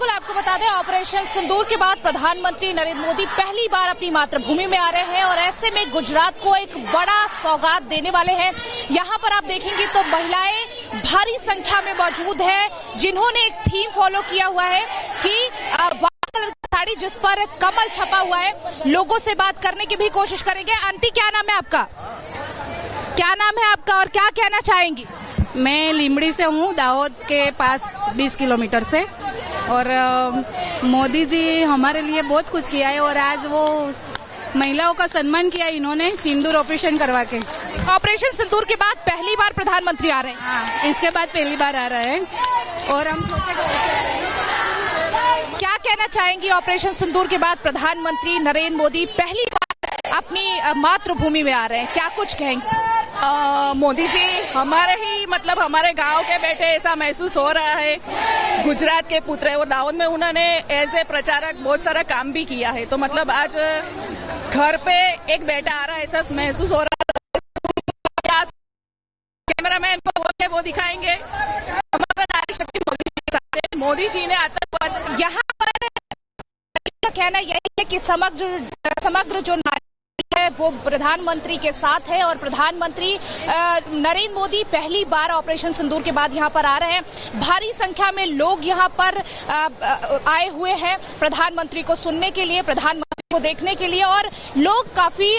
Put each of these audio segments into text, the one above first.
बिल्कुल आपको बता दें, ऑपरेशन सिंदूर के बाद प्रधानमंत्री नरेंद्र मोदी पहली बार अपनी मातृभूमि में आ रहे हैं और ऐसे में गुजरात को एक बड़ा सौगात देने वाले हैं। यहाँ पर आप देखेंगे तो महिलाएं भारी संख्या में मौजूद हैं, जिन्होंने एक थीम फॉलो किया हुआ है कि कलर की साड़ी जिस पर कमल छपा हुआ है। लोगों से बात करने की भी कोशिश करेंगे। आंटी, क्या नाम है आपका? क्या नाम है आपका और क्या कहना चाहेंगी? मैं लिमड़ी से हूँ, दाहोद के पास 20 किलोमीटर से। और मोदी जी हमारे लिए बहुत कुछ किया है और आज वो महिलाओं का सम्मान किया इन्होंने सिंदूर ऑपरेशन करवा के। ऑपरेशन सिंदूर के बाद पहली बार प्रधानमंत्री आ रहे हैं। हाँ, इसके बाद पहली बार आ रहे हैं और हम क्या कहना चाहेंगी? ऑपरेशन सिंदूर के बाद प्रधानमंत्री नरेंद्र मोदी पहली बार अपनी मातृभूमि में आ रहे हैं, क्या कुछ कहेंगे? मोदी जी हमारे ही हमारे गांव के बेटे ऐसा महसूस हो रहा है। गुजरात के पुत्र है और दाहोद में उन्होंने एज ए प्रचारक बहुत सारा काम भी किया है, तो आज घर पे एक बेटा आ रहा है ऐसा महसूस हो रहा है। कैमरामैन को बोलते वो दिखाएंगे। हमारा नारी शक्ति मोदी जी के साथ है। मोदी जी ने आतंकवाद, यहाँ पर कहना यही है कि समग्र जो नारी है वो प्रधानमंत्री के साथ है और प्रधानमंत्री नरेंद्र मोदी पहली बार ऑपरेशन सिंदूर के बाद यहाँ पर आ रहे हैं। भारी संख्या में लोग यहाँ पर आए हुए हैं प्रधानमंत्री को सुनने के लिए, प्रधानमंत्री को देखने के लिए, और लोग काफी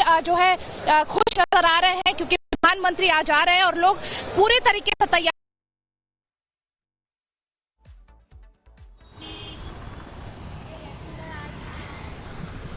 खुश नजर आ रहे हैं क्योंकि प्रधानमंत्री आज आ रहे हैं और लोग पूरे तरीके से तैयार।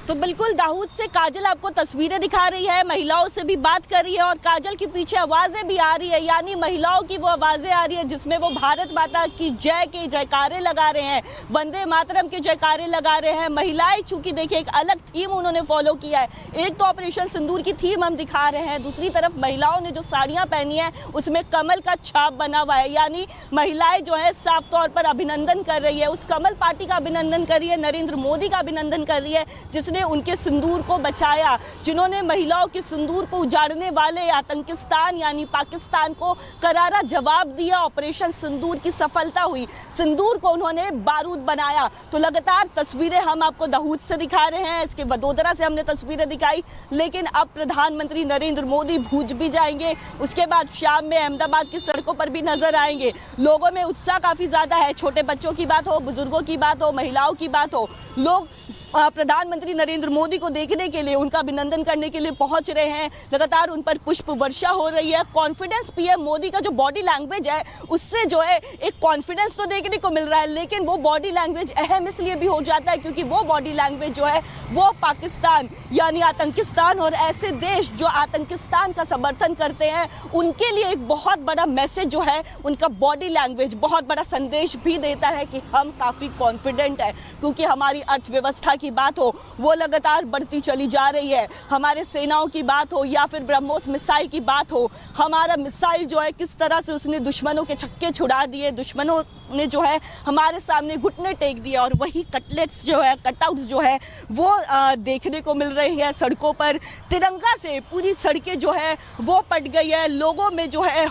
तो बिल्कुल दाऊद से काजल आपको तस्वीरें दिखा रही है, महिलाओं से भी बात कर रही है और काजल के पीछे आवाजें भी आ रही है, यानी महिलाओं की वो आवाजें आ रही है जिसमें वो भारत माता की जय के जयकारे लगा रहे हैं, वंदे मातरम के जयकारे लगा रहे हैं। महिलाएं चूंकि देखिए एक अलग थीम उन्होंने फॉलो किया है। एक तो ऑपरेशन सिंदूर की थीम हम दिखा रहे हैं, दूसरी तरफ महिलाओं ने जो साड़ियां पहनी है उसमें कमल का छाप बना हुआ है, यानी महिलाएं जो है साफ तौर पर अभिनंदन कर रही है। उस कमल पार्टी का अभिनंदन कर रही है, नरेंद्र मोदी का अभिनंदन कर रही है जिसने उनके सिंदूर को बचाया, जिन्होंने महिलाओं के सिंदूर को उजाड़ने वाले आतंकिस्तान यानी पाकिस्तान को करारा जवाब दिया। ऑपरेशन सिंदूर की सफलता हुई, सिंदूर को उन्होंने बारूद बनाया। तो लगातार तस्वीरें हम आपको दाऊद से दिखा रहे हैं, इसके वडोदरा से हमने तस्वीरें दिखाई, लेकिन अब प्रधानमंत्री नरेंद्र मोदी भूज भी जाएंगे। उसके बाद शाम में अहमदाबाद की सड़कों पर भी नजर आएंगे। लोगों में उत्साह काफी ज्यादा है, छोटे बच्चों की बात हो, बुजुर्गों की बात हो, महिलाओं की बात हो, लोग प्रधानमंत्री नरेंद्र मोदी को देखने के लिए, उनका अभिनंदन करने के लिए पहुंच रहे हैं। लगातार उन पर पुष्प वर्षा हो रही है। कॉन्फिडेंस पीएम मोदी का जो बॉडी लैंग्वेज है उससे जो है एक कॉन्फिडेंस तो देखने को मिल रहा है, लेकिन वो बॉडी लैंग्वेज अहम इसलिए भी हो जाता है क्योंकि वो बॉडी लैंग्वेज जो है वो पाकिस्तान यानी आतंकिस्तान और ऐसे देश जो आतंकिस्तान का समर्थन करते हैं उनके लिए एक बहुत बड़ा मैसेज जो है, उनका बॉडी लैंग्वेज बहुत बड़ा संदेश भी देता है कि हम काफी कॉन्फिडेंट है, क्योंकि हमारी अर्थव्यवस्था की बात हो वो लगातार बढ़ती चली जा रही है, हमारे सेनाओं की बात हो या फिर ब्रह्मोस मिसाइल की बात हो, हमारा मिसाइल जो है किस तरह से उसने दुश्मनों के छक्के छुड़ा दिए, दुश्मनों ने जो है हमारे सामने घुटने टेक दिए, और वही कटलेट्स जो है, कटआउट्स जो है वो देखने को मिल रही है सड़कों पर। तिरंगा से पूरी सड़कें जो है वो पट गई है, लोगों में जो है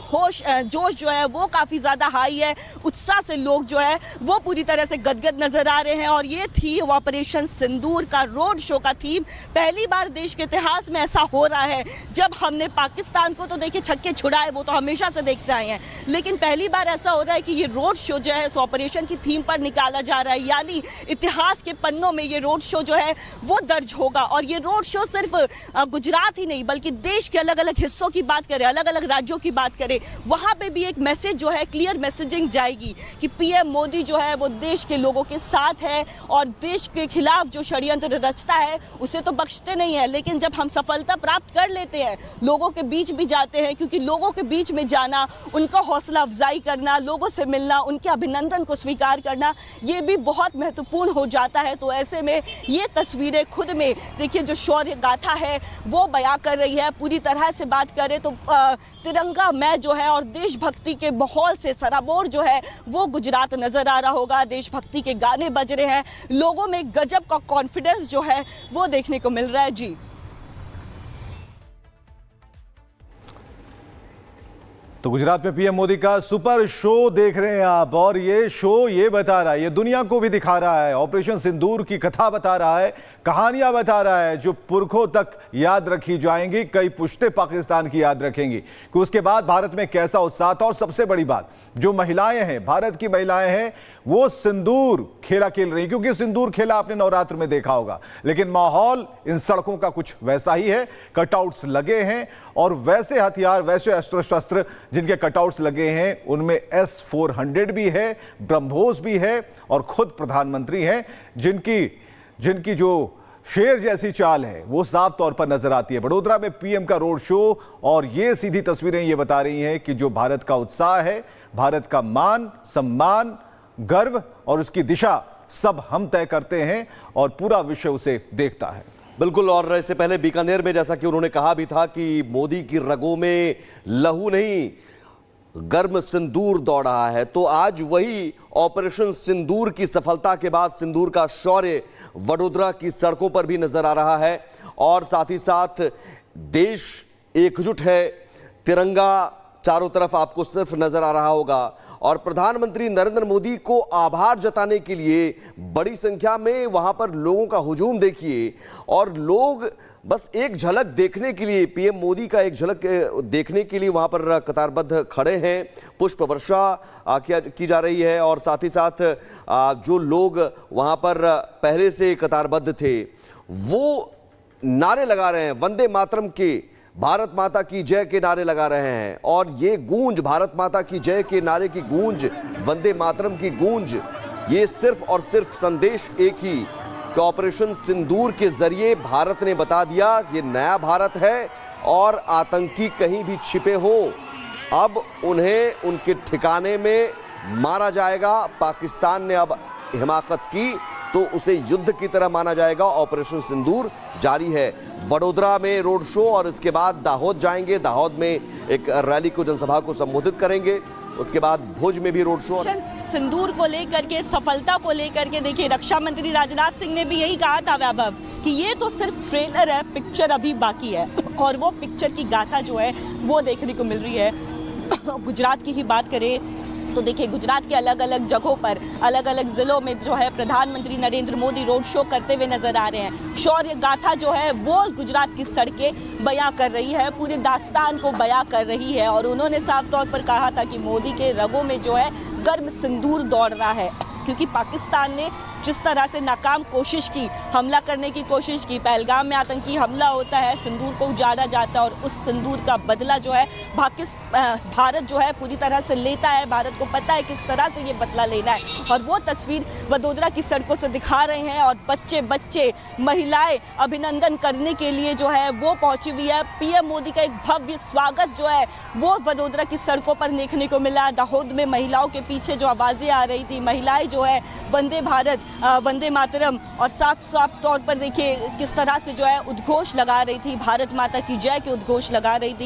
जोश जो है वो काफी ज्यादा हाई है, उत्साह से लोग जो है वो पूरी तरह से गदगद नजर आ रहे हैं। और ये थी ऑपरेशन सिंदूर का रोड शो का थीम। पहली बार देश के इतिहास में ऐसा हो रहा है, जब हमने पाकिस्तान को तो देखिए छक्के छुड़ाए, वो तो हमेशा से देखते आए हैं, लेकिन पहली बार ऐसा हो रहा है कि ये रोड शो जो है इस ऑपरेशन की थीम पर निकाला जा रहा है, यानी इतिहास के पन्नों में ये रोड शो जो है वो दर्ज होगा। और ये रोड शो सिर्फ गुजरात ही नहीं बल्कि देश के अलग अलग हिस्सों की बात करें, अलग अलग राज्यों की बात करें, वहां पे भी एक मैसेज जो है, क्लियर मैसेजिंग जाएगी कि पीएम मोदी जो है वो देश के लोगों के साथ है और देश के खिलाफ जो षड्यंत्र रचता है उसे तो बख्शते नहीं है। लेकिन जब हम सफलता प्राप्त कर लेते हैं, लोगों के बीच भी जाते हैं, क्योंकि लोगों के बीच में जाना, उनका हौसला अफजाई करना, लोगों से मिलना, उनके अभिनंदन को स्वीकार करना, ये भी बहुत महत्वपूर्ण हो जाता है। तो ऐसे में ये तस्वीरें खुद में देखिए जो शौर्य गाथा है वो बयां कर रही है। पूरी तरह से बात करें तो तिरंगा मैं जो है और देशभक्ति के माहौल से सराबोर जो है वो गुजरात नजर आ रहा होगा। देशभक्ति के गाने बज रहे हैं, लोगों में गजब का कॉन्फिडेंस जो है वो देखने को मिल रहा है। जी तो गुजरात में पीएम मोदी का सुपर शो देख रहे हैं आप, और ये शो ये बता रहा है, ये दुनिया को भी दिखा रहा है, ऑपरेशन सिंदूर की कथा बता रहा है, कहानियां बता रहा है जो पुरखों तक याद रखी जाएंगी, कई पुश्ते पाकिस्तान की याद रखेंगी कि उसके बाद भारत में कैसा उत्साह था। और सबसे बड़ी बात, जो महिलाएं हैं, भारत की महिलाएं हैं, वो सिंदूर खेला खेल रही, क्योंकि सिंदूर खेला आपने नवरात्र में देखा होगा, लेकिन माहौल इन सड़कों का कुछ वैसा ही है। कटआउट्स लगे हैं और वैसे हथियार, वैसे अस्त्र शस्त्र जिनके कटआउट्स लगे हैं उनमें S-400 भी है, ब्रह्मोस भी है, और खुद प्रधानमंत्री हैं जिनकी जो शेर जैसी चाल है वो साफ तौर पर नजर आती है। बड़ोदरा में पीएम का रोड शो, और ये सीधी तस्वीरें ये बता रही हैं कि जो भारत का उत्साह है, भारत का मान सम्मान, गर्व और उसकी दिशा सब हम तय करते हैं और पूरा विश्व उसे देखता है। बिल्कुल। और इससे पहले बीकानेर में जैसा कि उन्होंने कहा भी था कि मोदी की रगों में लहू नहीं, गर्म सिंदूर दौड़ रहा है, तो आज वही ऑपरेशन सिंदूर की सफलता के बाद सिंदूर का शौर्य वडोदरा की सड़कों पर भी नजर आ रहा है। और साथ ही साथ देश एकजुट है, तिरंगा चारों तरफ आपको सिर्फ नजर आ रहा होगा। और प्रधानमंत्री नरेंद्र मोदी को आभार जताने के लिए बड़ी संख्या में वहां पर लोगों का हुजूम देखिए, और लोग बस एक झलक देखने के लिए, पीएम मोदी का एक झलक देखने के लिए वहां पर कतारबद्ध खड़े हैं। पुष्प वर्षा की जा रही है, और साथ ही साथ जो लोग वहां पर पहले से कतारबद्ध थे वो नारे लगा रहे हैं, वंदे मातरम के, भारत माता की जय के नारे लगा रहे हैं। और ये गूंज, भारत माता की जय के नारे की गूंज, वंदे मातरम की गूंज, ये सिर्फ और सिर्फ संदेश एक ही कि ऑपरेशन सिंदूर के जरिए भारत ने बता दिया कि ये नया भारत है और आतंकी कहीं भी छिपे हों अब उन्हें उनके ठिकाने में मारा जाएगा। पाकिस्तान ने अब हिमाकत की तो उसे युद्ध की तरह माना जाएगा। ऑपरेशन सिंदूर जारी है। वडोदरा में रोड शो, और इसके बाद दाहोद जाएंगे, दाहोद में एक रैली को, जनसभा को संबोधित करेंगे। उसके बाद भुज में भी रोड शो। सिंदूर को लेकर के, सफलता को लेकर के, देखिए रक्षा मंत्री राजनाथ सिंह ने भी यही कहा था वैभव कि ये तो सिर्फ ट्रेलर है, पिक्चर अभी बाकी है, और वो पिक्चर की गाथा जो है वो देखने को मिल रही है। गुजरात की ही बात करें तो देखिए गुजरात के अलग अलग जगहों पर, अलग अलग जिलों में जो है प्रधानमंत्री नरेंद्र मोदी रोड शो करते हुए नजर आ रहे हैं। शौर्य गाथा जो है वो गुजरात की सड़कें बयां कर रही है, पूरे दास्तान को बयां कर रही है। और उन्होंने साफ तौर पर कहा था कि मोदी के रगों में जो है गर्म सिंदूर दौड़ रहा है, क्योंकि पाकिस्तान ने जिस तरह से नाकाम कोशिश की, हमला करने की कोशिश की, पहलगाम में आतंकी हमला होता है, सिंदूर को उजाड़ा जाता है, और उस सिंदूर का बदला जो है भारत जो है पूरी तरह से लेता है। भारत को पता है किस तरह से ये बदला लेना है, और वो तस्वीर वडोदरा की सड़कों से दिखा रहे हैं। और बच्चे महिलाएं अभिनंदन करने के लिए जो है वो पहुंची हुई है। पीएम मोदी का एक भव्य स्वागत जो है वो वडोदरा की सड़कों पर देखने को मिला। दाहोद में महिलाओं के पीछे जो आवाजें आ रही थी, महिलाएं जो है वंदे भारत, वंदे मातरम, और साफ तौर पर देखिए किस तरह से जो है उद्घोष लगा रही थी, भारत माता की जय के उद्घोष लगा रही थी।